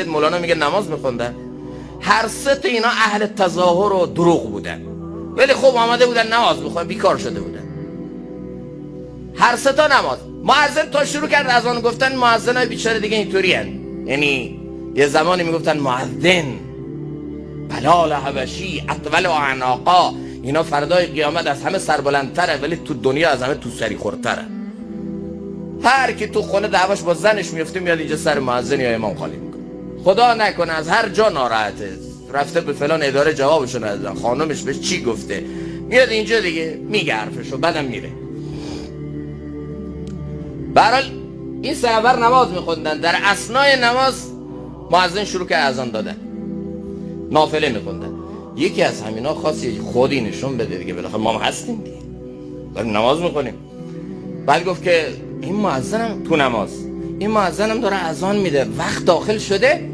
مولانا میگه نماز میخوندن. هر سه تا اینا اهل تظاهر و دروغ بودن، ولی خب آمده بودن نماز میخوان، بیکار شده بودن. هر سه تا نماز. مؤذن تا شروع کرد اذان گفتن، مؤذنای بیچاره دیگه اینطوری هن. یعنی یه زمانی میگفتن مؤذن بلال حبشی اطول و عناقا، اینا فردای قیامت از همه سربلندتره، ولی تو دنیا از همه تو سری خورتره. هر کی تو خونه دعواش با زنش میفته میاد اینجا سر مؤذن یا امام خالی میکنه. خدا نکنه از هر جا ناراحته، رفته به فلان اداره جوابشو ندادن، خانمش بهش چی گفته، میاد اینجا دیگه میگه حرفشو، بعدم میره. به هر حال این سه نفر نماز میخوندن. در اثنای نماز مؤذن شروع که اذان دادن، نافله میخوندن. یکی از همینا خواست خودی نشون بده دیگه، بالاخره ما هم هستیم دیگه، داریم نماز میخونیم. بعد گفت که این مؤذنم تو نماز، این مؤذنم داره اذان میده، وقت داخل شده